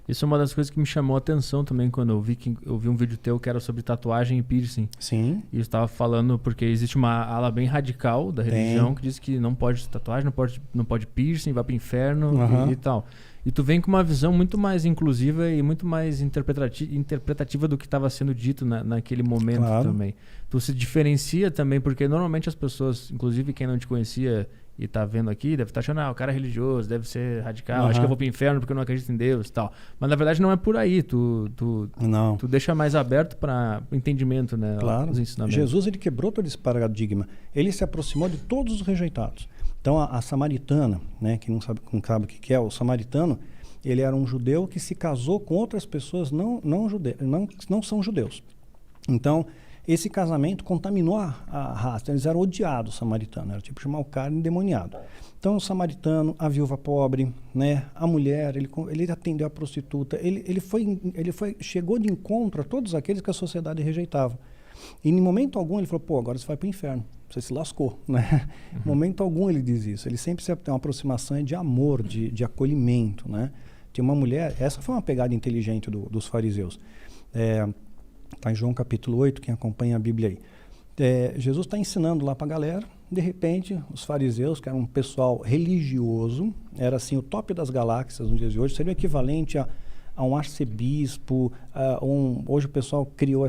Isso é uma das coisas que me chamou a atenção também quando eu vi um vídeo teu que era sobre tatuagem e piercing. Sim. E eu estava falando porque existe uma ala bem radical da religião que diz que não pode tatuagem, não pode piercing, vai pro inferno e tal. E tu vem com uma visão muito mais inclusiva e muito mais interpretativa do que estava sendo dito naquele momento também. Tu se diferencia também, porque normalmente as pessoas, inclusive quem não te conhecia e tá vendo aqui, deve estar achando, o cara é religioso, deve ser radical, acho que eu vou pro inferno porque eu não acredito em Deus e tal. Mas na verdade não é por aí, tu deixa mais aberto para entendimento, né? Claro. Os ensinamentos. Jesus, ele quebrou todo esse paradigma. Ele se aproximou de todos os rejeitados. Então a samaritana, né, que não sabe o que é, o samaritano, ele era um judeu que se casou com outras pessoas não são judeus. Então, esse casamento contaminou a raça. Eles eram odiados, os samaritanos. Era tipo chamar o cara endemoniado. Então, o samaritano, a viúva pobre, né, a mulher, ele atendeu a prostituta. Chegou de encontro a todos aqueles que a sociedade rejeitava. E em momento algum ele falou, agora você vai para o inferno. Você se lascou, né? Em momento algum ele diz isso. Ele sempre tem uma aproximação de amor, de acolhimento, né? Tem uma mulher, essa foi uma pegada inteligente dos fariseus. Está em João capítulo 8, quem acompanha a Bíblia aí. Jesus está ensinando lá para a galera, de repente, os fariseus, que eram um pessoal religioso, era assim o top das galáxias nos dias de hoje, seria o equivalente a um arcebispo, hoje o pessoal criou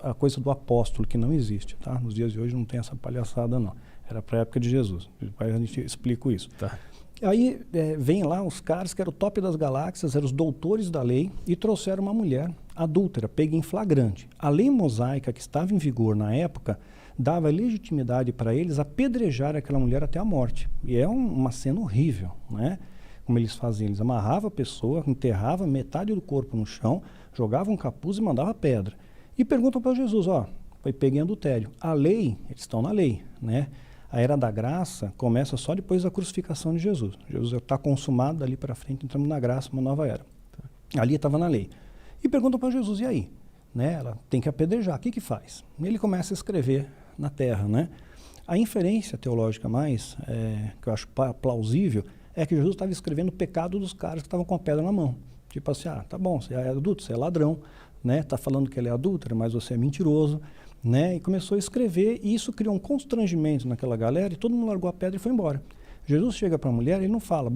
a coisa do apóstolo, que não existe, tá? Nos dias de hoje não tem essa palhaçada não, era para a época de Jesus, depois a gente explica isso. Tá. Aí vem lá os caras que eram o top das galáxias, eram os doutores da lei, e trouxeram uma mulher adúltera, pega em flagrante. A lei mosaica que estava em vigor na época dava legitimidade para eles apedrejar aquela mulher até a morte. E é uma cena horrível, né? Como eles faziam, eles amarravam a pessoa, enterravam metade do corpo no chão, jogavam um capuz e mandavam pedra. E perguntam para Jesus, foi pego em adultério. A lei, eles estão na lei, né? A era da graça começa só depois da crucificação de Jesus. Jesus está consumado, dali para frente entramos na graça, uma nova era. Ali estava na lei. E perguntam para Jesus, e aí? Né? Ela tem que apedrejar, o que faz? E ele começa a escrever na terra, né? A inferência teológica mais, que eu acho plausível, é que Jesus estava escrevendo o pecado dos caras que estavam com a pedra na mão. Tipo assim, tá bom, você é adulto, você é ladrão, né? Tá falando que ele é adúltero, mas você é mentiroso, né? E começou a escrever, e isso criou um constrangimento naquela galera, e todo mundo largou a pedra e foi embora. Jesus chega para a mulher e ele não fala,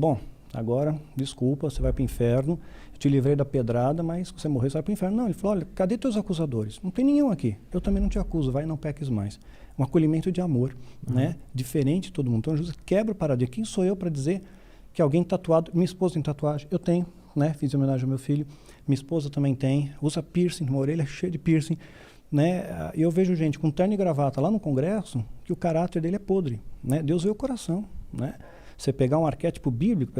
agora, desculpa, você vai para o inferno, eu te livrei da pedrada, mas se você morrer, você vai para o inferno. Não, ele falou, olha, cadê teus acusadores? Não tem nenhum aqui, eu também não te acuso, vai e não peques mais. Um acolhimento de amor, né? Diferente de todo mundo. Então Jesus quebra o paradigma. Quem sou eu para dizer que alguém tatuado, minha esposa tem tatuagem, eu tenho, né? Fiz homenagem ao meu filho, minha esposa também tem, usa piercing, uma orelha cheia de piercing, né? E eu vejo gente com terno e gravata lá no congresso que o caráter dele é podre, né? Deus vê o coração, né? Você pegar um arquétipo bíblico,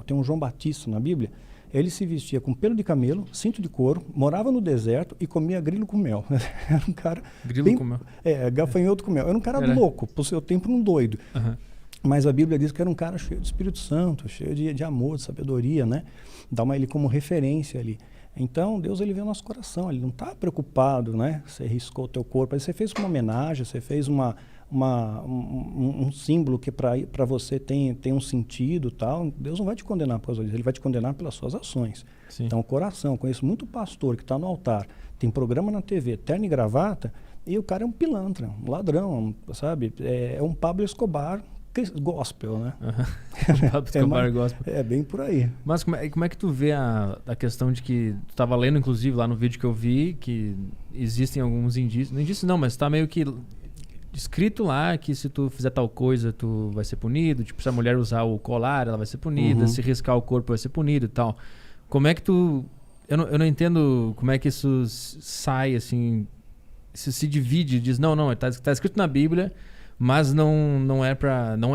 tem um João Batista na Bíblia, ele se vestia com pelo de camelo, cinto de couro, morava no deserto e comia grilo com mel. Era um cara... Grilo com mel? Gafanhoto com mel. Era um cara louco, pro seu tempo um doido. Mas a Bíblia diz que era um cara cheio de Espírito Santo, cheio de amor, de sabedoria, né? Dá ele como referência ali. Então, Deus, ele vê o nosso coração, ele não está preocupado, né? Você riscou o teu corpo, aí você fez uma homenagem, você fez um símbolo que para você tem um sentido, tal. Deus não vai te condenar por causa disso, ele vai te condenar pelas suas ações. Sim. Então, o coração, conheço muito pastor que está no altar, tem programa na TV, terno e gravata, e o cara é um pilantra, um ladrão, sabe? É um Pablo Escobar gospel, né? Pablo Escobar gospel. É bem por aí. Mas como é que tu vê a questão de que tu estava lendo, inclusive, lá no vídeo que eu vi, que existem alguns indícios, não indícios não, mas está meio que escrito lá que se tu fizer tal coisa, tu vai ser punido, tipo, se a mulher usar o colar, ela vai ser punida, se riscar o corpo vai ser punido e tal. Como é que tu... Eu não entendo como é que isso sai, assim, se divide, diz, não, tá escrito na Bíblia, mas não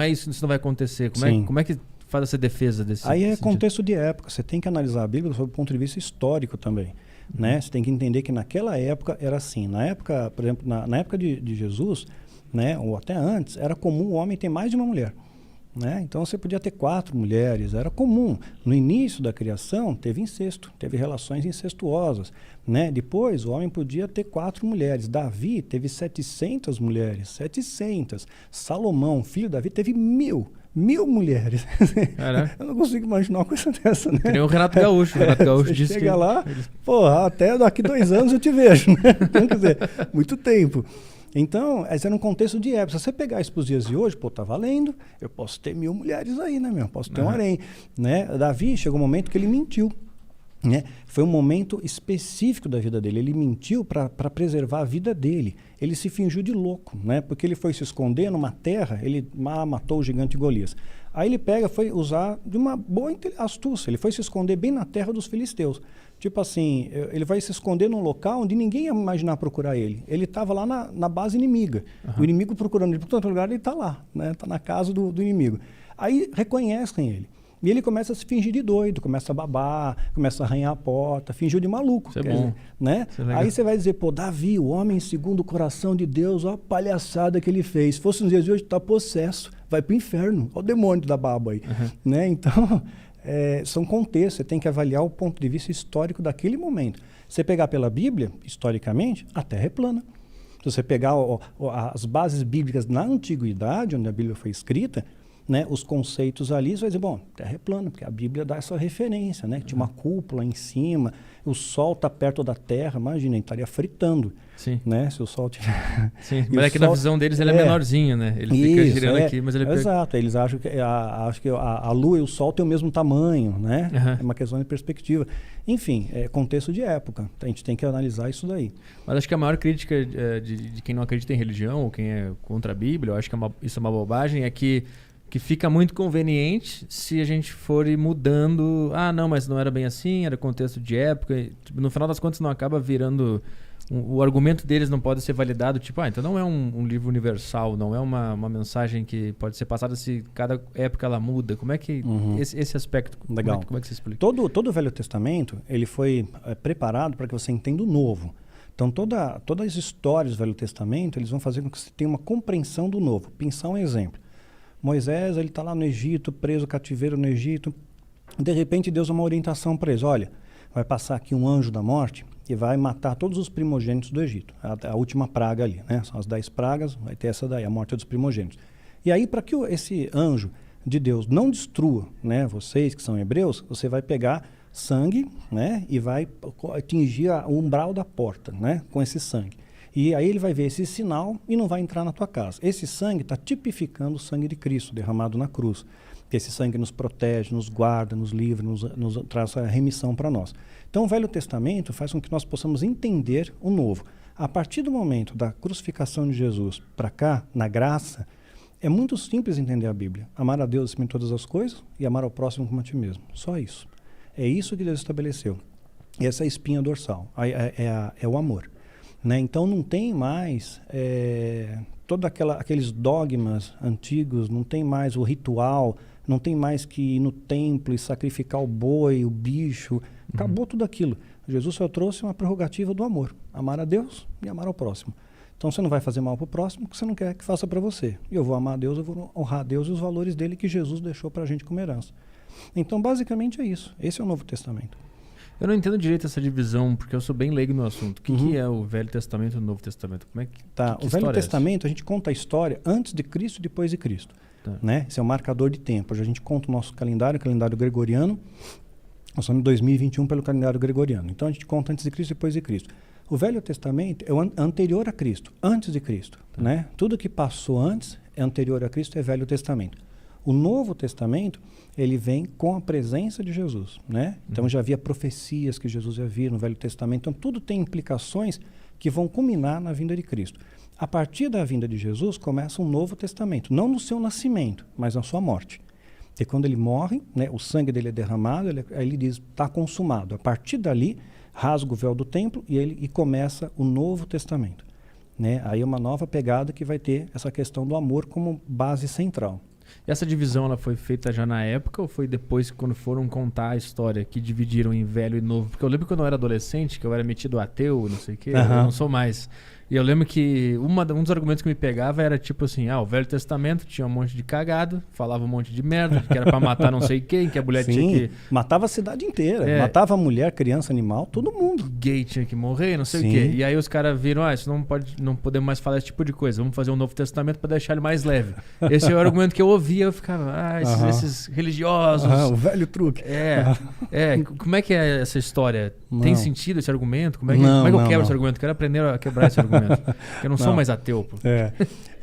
é isso não vai acontecer. Como é que faz essa defesa desse? Aí é contexto de época, você tem que analisar a Bíblia sob o ponto de vista histórico também, né? Você tem que entender que naquela época era assim, na época, por exemplo, na época de Jesus, né, ou até antes, era comum o homem ter mais de uma mulher, né? Então você podia ter 4 mulheres, era comum. No início da criação teve incesto, teve relações incestuosas, né? Depois o homem podia ter 4 mulheres. Davi teve 700 mulheres, 700. Salomão, filho de Davi, teve 1000. 1000 mulheres. Caraca. Eu não consigo imaginar uma coisa dessa, né? Que nem o Renato Gaúcho. O Renato Gaúcho disse chega que... lá, porra, até daqui 2 anos eu te vejo, né? Então, quer dizer, muito tempo. Então, esse era um contexto de época. Se você pegar isso para os dias de hoje, pô, tá valendo, eu posso ter 1000 mulheres aí, né, meu? Posso ter um harém, né? Davi, chegou um momento que ele mentiu, né? Foi um momento específico da vida dele. Ele mentiu para preservar a vida dele. Ele se fingiu de louco, né? Porque ele foi se esconder numa terra, ele matou o gigante Golias. Aí ele foi usar de uma boa astúcia. Ele foi se esconder bem na terra dos filisteus. Tipo assim, ele vai se esconder num local onde ninguém ia imaginar procurar ele. Ele estava lá na base inimiga. O inimigo procurando ele por todo lugar, ele está lá, né? Está na casa do inimigo. Aí reconhecem ele. E ele começa a se fingir de doido, começa a babar, começa a arranhar a porta, fingiu de maluco. Isso é bom. Né? Aí você vai dizer, pô, Davi, o homem segundo o coração de Deus, olha a palhaçada que ele fez. Se fosse nos dias de hoje, está possesso, vai para o inferno. Olha o demônio da baba aí. Né? Então, são contextos, você tem que avaliar o ponto de vista histórico daquele momento. Se você pegar pela Bíblia, historicamente, a Terra é plana. Se você pegar as bases bíblicas na Antiguidade, onde a Bíblia foi escrita, né, os conceitos ali, você vai dizer, bom, Terra é plana, porque a Bíblia dá essa referência, né? Tinha uma cúpula em cima, o Sol está perto da Terra, imagina, ele estaria fritando. Sim. Né? Se o Sol tiver... Sim, mas é que na visão deles ele é menorzinho, né? Ele fica girando aqui, mas ele é... Exato, eles acham que a Lua e o Sol têm o mesmo tamanho, né? É uma questão de perspectiva. Enfim, é contexto de época, a gente tem que analisar isso daí. Mas acho que a maior crítica de quem não acredita em religião, ou quem é contra a Bíblia, eu acho que isso é uma bobagem, é que fica muito conveniente se a gente for ir mudando. Ah, não, mas não era bem assim, era contexto de época. Tipo, no final das contas não acaba virando... O argumento deles não pode ser validado, tipo, então não é um livro universal, não é uma mensagem que pode ser passada se cada época ela muda. Como é que... Esse aspecto, legal. Como é que você explica? Todo o Velho Testamento, ele foi preparado para que você entenda o Novo. Então, todas as histórias do Velho Testamento, eles vão fazer com que você tenha uma compreensão do Novo. Pensar um exemplo. Moisés, ele está lá no Egito, preso, cativeiro no Egito. De repente, Deus dá uma orientação para eles. Olha, vai passar aqui um anjo da morte e vai matar todos os primogênitos do Egito. A última praga ali, né? São as 10 pragas, vai ter essa daí, a morte dos primogênitos. E aí, para que esse anjo de Deus não destrua, né, vocês que são hebreus, você vai pegar sangue, né, e vai atingir o umbral da porta, né, com esse sangue. E aí ele vai ver esse sinal e não vai entrar na tua casa. Esse sangue está tipificando o sangue de Cristo derramado na cruz. Esse sangue nos protege, nos guarda, nos livra, nos traz a remissão para nós. Então o Velho Testamento faz com que nós possamos entender o Novo. A partir do momento da crucificação de Jesus para cá, na graça, é muito simples entender a Bíblia. Amar a Deus acima de todas as coisas e amar ao próximo como a ti mesmo. Só isso. É isso que Deus estabeleceu. E essa é a espinha dorsal, é o amor. Né? Então não tem mais todos aqueles dogmas antigos, não tem mais o ritual, não tem mais que ir no templo e sacrificar o boi, o bicho, acabou tudo aquilo. Jesus só trouxe uma prerrogativa do amor, amar a Deus e amar ao próximo. Então você não vai fazer mal para o próximo porque você não quer que faça para você. E eu vou amar a Deus, eu vou honrar a Deus e os valores dele que Jesus deixou para a gente como herança. Então basicamente é isso, esse é o Novo Testamento. Eu não entendo direito essa divisão, porque eu sou bem leigo no assunto. O que é o Velho Testamento e o Novo Testamento? Como é que o Velho Testamento, a gente conta a história antes de Cristo e depois de Cristo. Né? Esse é o marcador de tempo. Hoje a gente conta o nosso calendário gregoriano. Nós estamos em 2021 pelo calendário gregoriano. Então a gente conta antes de Cristo e depois de Cristo. O Velho Testamento é o anterior a Cristo, antes de Cristo. Né? Tudo que passou antes é anterior a Cristo, é Velho Testamento. O Novo Testamento, ele vem com a presença de Jesus, né? Então já havia profecias que Jesus ia vir no Velho Testamento. Então tudo tem implicações que vão culminar na vinda de Cristo. A partir da vinda de Jesus começa um Novo Testamento, não no seu nascimento, mas na sua morte. E quando ele morre, né, o sangue dele é derramado, ele diz, está consumado. A partir dali, rasga o véu do templo e começa o Novo Testamento. Né? Aí é uma nova pegada que vai ter essa questão do amor como base central. E essa divisão ela foi feita já na época ou foi depois, quando foram contar a história, que dividiram em velho e novo? Porque eu lembro quando eu era adolescente, que eu era metido ateu, não sei o quê, eu não sou mais. E eu lembro que um dos argumentos que me pegava era tipo assim, o Velho Testamento tinha um monte de cagado, falava um monte de merda, que era pra matar não sei quem, que a mulher tinha que... matava a cidade inteira, matava mulher, criança, animal, todo mundo. Gay tinha que morrer, não sei o quê. E aí os caras viram, isso não podemos mais falar esse tipo de coisa, vamos fazer um Novo Testamento pra deixar ele mais leve. Esse é o argumento que eu ouvia, eu ficava, esses religiosos... o velho truque. Como é que é essa história? Tem sentido esse argumento? Como é que eu quebro esse argumento? Quero aprender a quebrar esse argumento. Eu não sou mais ateu. Pô.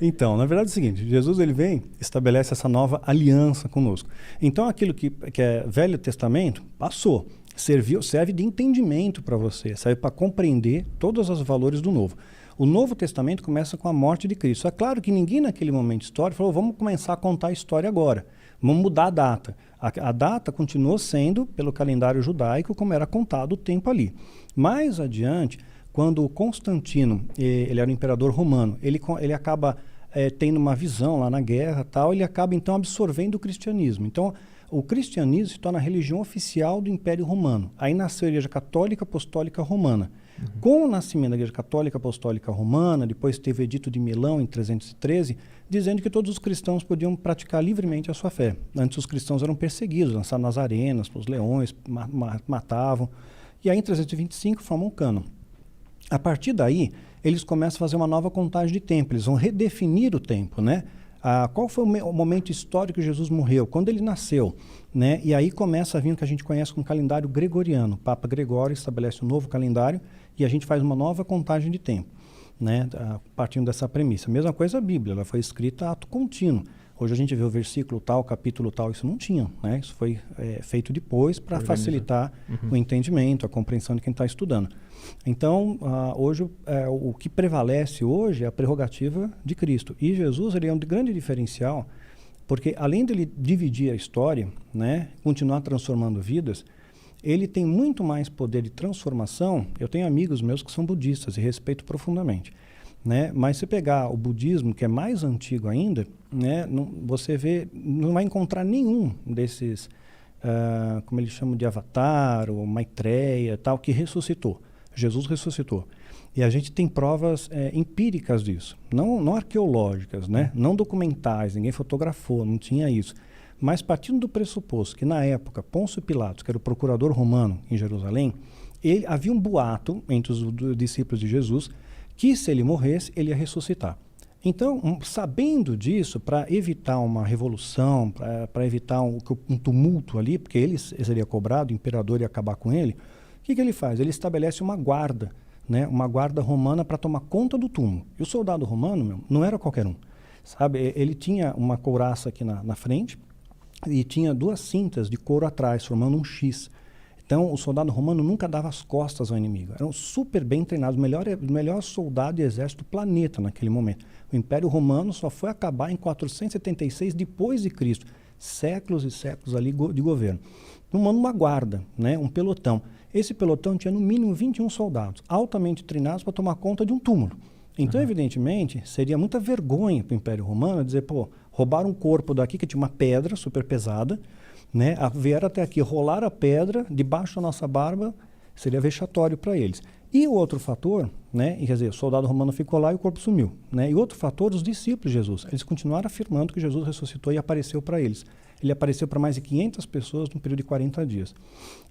Então, na verdade é o seguinte, Jesus ele vem, estabelece essa nova aliança conosco. Então aquilo que é Velho Testamento, passou. Serve de entendimento para você, serve para compreender todos os valores do Novo. O Novo Testamento começa com a morte de Cristo. É claro que ninguém naquele momento histórico falou, vamos começar a contar a história agora. Vamos mudar a data. A data continuou sendo, pelo calendário judaico, como era contado o tempo ali. Mais adiante, quando Constantino, ele era o imperador romano, ele acaba tendo uma visão lá na guerra, tal, ele acaba então absorvendo o cristianismo. Então, o cristianismo se torna a religião oficial do Império Romano. Aí nasceu a Igreja Católica Apostólica Romana. Com o nascimento da Igreja Católica Apostólica Romana, depois teve o Edito de Milão em 313, dizendo que todos os cristãos podiam praticar livremente a sua fé. Antes os cristãos eram perseguidos, lançados nas arenas, os leões matavam. E aí em 325 formam um cânon. A partir daí, eles começam a fazer uma nova contagem de tempo, eles vão redefinir o tempo, né? Qual foi o momento histórico que Jesus morreu? Quando ele nasceu, né? E aí começa a vir o que a gente conhece como calendário gregoriano. O Papa Gregório estabelece um novo calendário e a gente faz uma nova contagem de tempo, né? Partindo dessa premissa. Mesma coisa a Bíblia, ela foi escrita a ato contínuo. Hoje a gente vê o versículo tal, capítulo tal, isso não tinha, né? Isso foi feito depois para facilitar o entendimento, a compreensão de quem está estudando. Então, hoje, o que prevalece hoje é a prerrogativa de Cristo. E Jesus ele é um grande diferencial, porque além dele dividir a história, né, continuar transformando vidas, ele tem muito mais poder de transformação. Eu tenho amigos meus que são budistas e respeito profundamente. Né? Mas se pegar o budismo, que é mais antigo ainda, né, você não vai encontrar nenhum desses, como eles chamam de avatar, ou Maitreya, tal, que ressuscitou. Jesus ressuscitou. E a gente tem provas empíricas disso, não arqueológicas, né? Não documentais, ninguém fotografou, não tinha isso. Mas partindo do pressuposto que na época Pôncio Pilatos, que era o procurador romano em Jerusalém, havia um boato entre os discípulos de Jesus que se ele morresse, ele ia ressuscitar. Então, sabendo disso, para evitar uma revolução, para evitar um tumulto ali, porque ele seria cobrado, o imperador ia acabar com ele, o que ele faz? Ele estabelece uma guarda, né? Uma guarda romana para tomar conta do túmulo. E o soldado romano, não era qualquer um. Sabe? Ele tinha uma couraça aqui na frente e tinha 2 cintas de couro atrás, formando um X. Então, o soldado romano nunca dava as costas ao inimigo. Eram super bem treinados, o melhor soldado e exército do planeta naquele momento. O Império Romano só foi acabar em 476 depois de Cristo. Séculos e séculos ali de governo. Tomando uma guarda, né, um pelotão. Esse pelotão tinha no mínimo 21 soldados, altamente treinados para tomar conta de um túmulo. Então, evidentemente, seria muita vergonha para o Império Romano dizer, roubaram um corpo daqui que tinha uma pedra super pesada, né? Vieram até aqui, rolaram a pedra debaixo da nossa barba, seria vexatório para eles. E o outro fator, né? Quer dizer, o soldado romano ficou lá e o corpo sumiu, né? E outro fator, os discípulos de Jesus. Eles continuaram afirmando que Jesus ressuscitou e apareceu para eles. Ele apareceu para mais de 500 pessoas num período de 40 dias.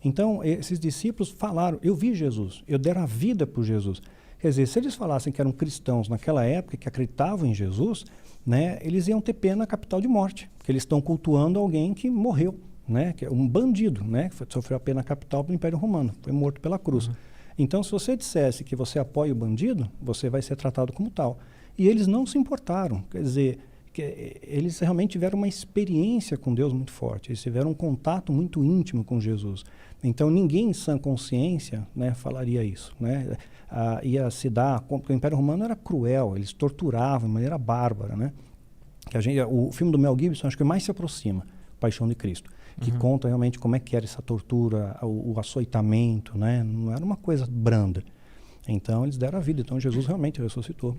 Então, esses discípulos falaram, eu vi Jesus, eu deram a vida por Jesus. Quer dizer, se eles falassem que eram cristãos naquela época, que acreditavam em Jesus, né, eles iam ter pena capital de morte, porque eles estão cultuando alguém que morreu, né, que é um bandido, né, que sofreu a pena capital do Império Romano, foi morto pela cruz. Então, se você dissesse que você apoia o bandido, você vai ser tratado como tal. E eles não se importaram, quer dizer, eles realmente tiveram uma experiência com Deus muito forte, eles tiveram um contato muito íntimo com Jesus. Então, ninguém em sã consciência, né, falaria isso, né? Ia se dar, porque o Império Romano era cruel, eles torturavam de maneira bárbara, né? O filme do Mel Gibson acho que mais se aproxima, Paixão de Cristo, que conta realmente como é que era essa tortura, o açoitamento, né? Não era uma coisa branda. Então, eles deram a vida, então Jesus realmente ressuscitou.